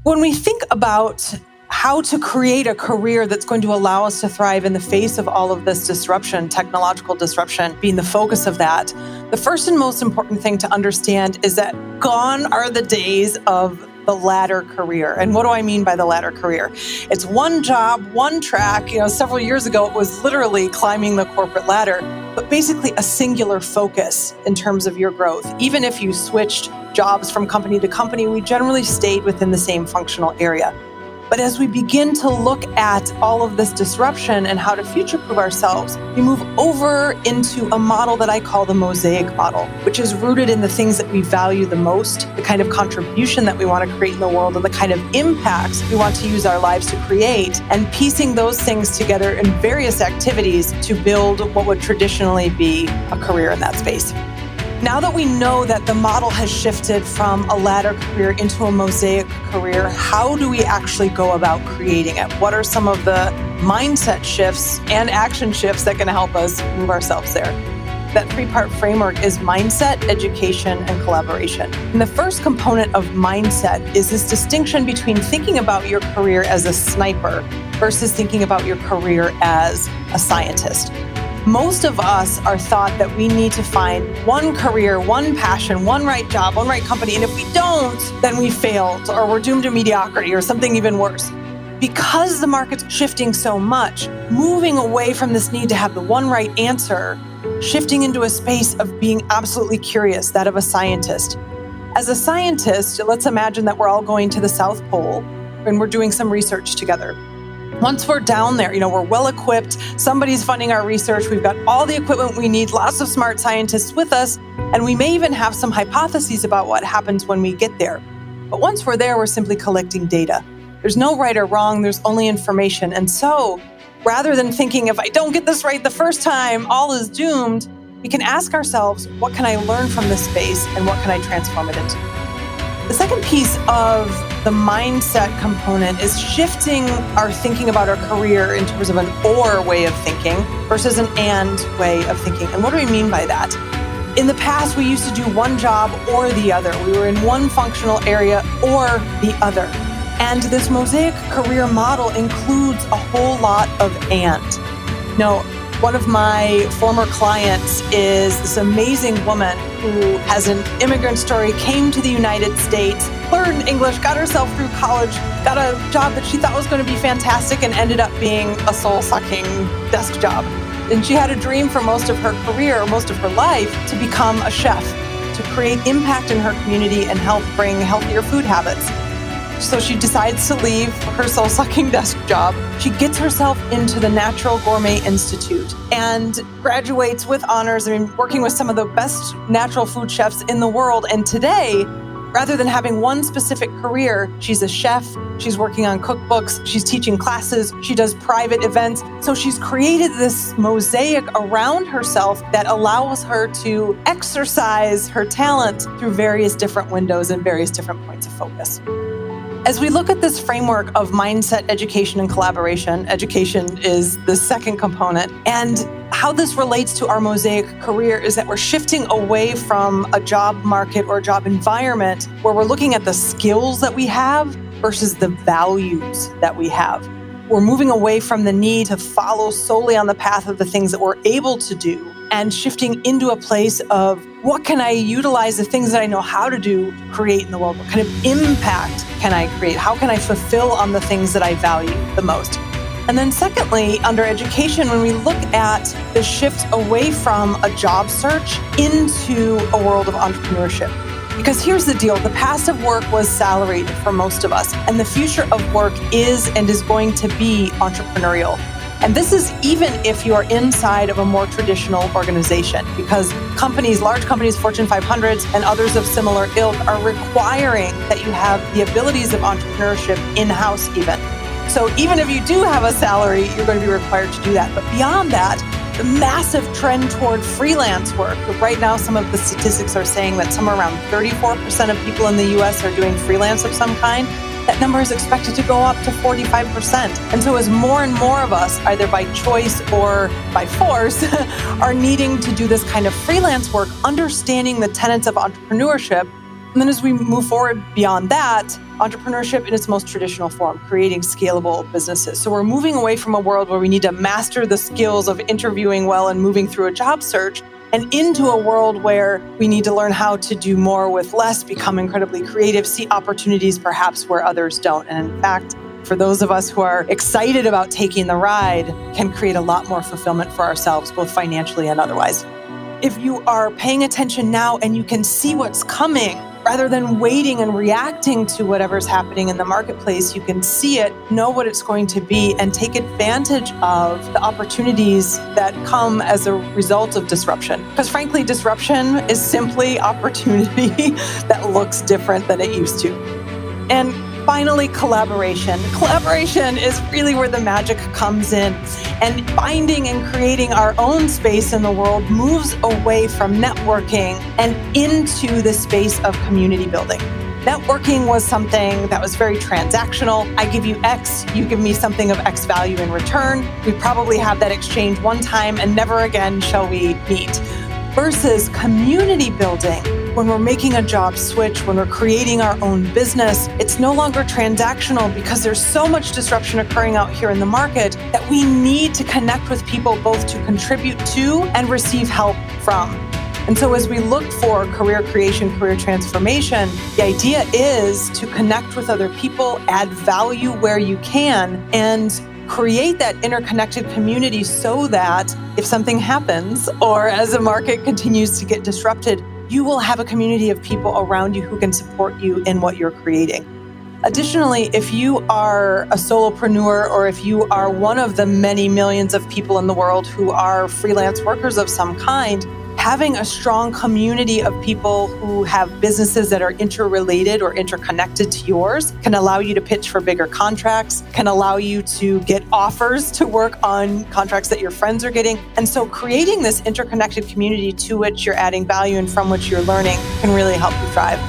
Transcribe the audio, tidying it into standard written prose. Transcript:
When we think about how to create a career that's going to allow us to thrive in the face of all of this disruption, technological disruption being the focus of that, the first and most important thing to understand is that gone are the days of the ladder career. And what do I mean by the ladder career? It's one job, one track. Several years ago, it was literally climbing the corporate ladder, but basically a singular focus in terms of your growth. Even if you switched jobs from company to company, we generally stayed within the same functional area. But as we begin to look at all of this disruption and how to future-proof ourselves, we move over into a model that I call the mosaic model, which is rooted in the things that we value the most, the kind of contribution that we want to create in the world, and the kind of impacts we want to use our lives to create, and piecing those things together in various activities to build what would traditionally be a career in that space. Now that we know that the model has shifted from a ladder career into a mosaic career, how do we actually go about creating it? What are some of the mindset shifts and action shifts that can help us move ourselves there? That three-part framework is mindset, education, and collaboration. And the first component of mindset is this distinction between thinking about your career as a sniper versus thinking about your career as a scientist. Most of us are thought that we need to find one career, one passion, one right job, one right company. And if we don't, then we failed or we're doomed to mediocrity or something even worse. Because the market's shifting so much, moving away from this need to have the one right answer, shifting into a space of being absolutely curious, that of a scientist. As a scientist, let's imagine that we're all going to the South Pole and we're doing some research together. Once we're down there, we're well equipped, somebody's funding our research, we've got all the equipment we need, lots of smart scientists with us, and we may even have some hypotheses about what happens when we get there. But once we're there, we're simply collecting data. There's no right or wrong, there's only information. And so, rather than thinking, if I don't get this right the first time, all is doomed, we can ask ourselves, what can I learn from this space and what can I transform it into? The second piece of the mindset component is shifting our thinking about our career in terms of an or way of thinking versus an and way of thinking. And what do we mean by that? In the past, we used to do one job or the other. We were in one functional area or the other. And this mosaic career model includes a whole lot of and. One of my former clients is this amazing woman who has an immigrant story, came to the United States, learned English, got herself through college, got a job that she thought was going to be fantastic and ended up being a soul-sucking desk job. And she had a dream for most of her career, most of her life, to become a chef, to create impact in her community and help bring healthier food habits. So she decides to leave her soul-sucking desk job. She gets herself into the Natural Gourmet Institute and graduates with honors. Working with some of the best natural food chefs in the world. And today, rather than having one specific career, she's a chef, she's working on cookbooks, she's teaching classes, she does private events. So she's created this mosaic around herself that allows her to exercise her talent through various different windows and various different points of focus. As we look at this framework of mindset, education, and collaboration, education is the second component, and how this relates to our mosaic career is that we're shifting away from a job market or a job environment where we're looking at the skills that we have versus the values that we have. We're moving away from the need to follow solely on the path of the things that we're able to do and shifting into a place of what can I utilize the things that I know how to do to create in the world? What kind of impact can I create? How can I fulfill on the things that I value the most? And then secondly, under education, when we look at the shift away from a job search into a world of entrepreneurship. Because here's the deal, the past of work was salaried for most of us, and the future of work is and is going to be entrepreneurial. And this is even if you are inside of a more traditional organization, because companies, large companies, Fortune 500s, and others of similar ilk are requiring that you have the abilities of entrepreneurship in-house even. So even if you do have a salary, you're going to be required to do that. But beyond that, the massive trend toward freelance work. Right now, some of the statistics are saying that somewhere around 34% of people in the US are doing freelance of some kind. That number is expected to go up to 45%. And so as more and more of us, either by choice or by force, are needing to do this kind of freelance work, understanding the tenets of entrepreneurship, And then as we move forward beyond that, entrepreneurship in its most traditional form, creating scalable businesses. So we're moving away from a world where we need to master the skills of interviewing well and moving through a job search, and into a world where we need to learn how to do more with less, become incredibly creative, see opportunities perhaps where others don't. And in fact, for those of us who are excited about taking the ride, can create a lot more fulfillment for ourselves, both financially and otherwise. If you are paying attention now and you can see what's coming, rather than waiting and reacting to whatever's happening in the marketplace, you can see it, know what it's going to be, and take advantage of the opportunities that come as a result of disruption. Because frankly, disruption is simply opportunity that looks different than it used to. And finally, collaboration. Collaboration is really where the magic comes in. And finding and creating our own space in the world moves away from networking and into the space of community building. Networking was something that was very transactional. I give you X, you give me something of X value in return. We probably have that exchange one time and never again shall we meet. Versus community building, when we're making a job switch, when we're creating our own business, it's no longer transactional because there's so much disruption occurring out here in the market that we need to connect with people both to contribute to and receive help from. And so as we look for career creation, career transformation, the idea is to connect with other people, add value where you can, and create that interconnected community so that if something happens or as the market continues to get disrupted, you will have a community of people around you who can support you in what you're creating. Additionally, if you are a solopreneur or if you are one of the many millions of people in the world who are freelance workers of some kind, having a strong community of people who have businesses that are interrelated or interconnected to yours can allow you to pitch for bigger contracts, can allow you to get offers to work on contracts that your friends are getting. And so creating this interconnected community to which you're adding value and from which you're learning can really help you thrive.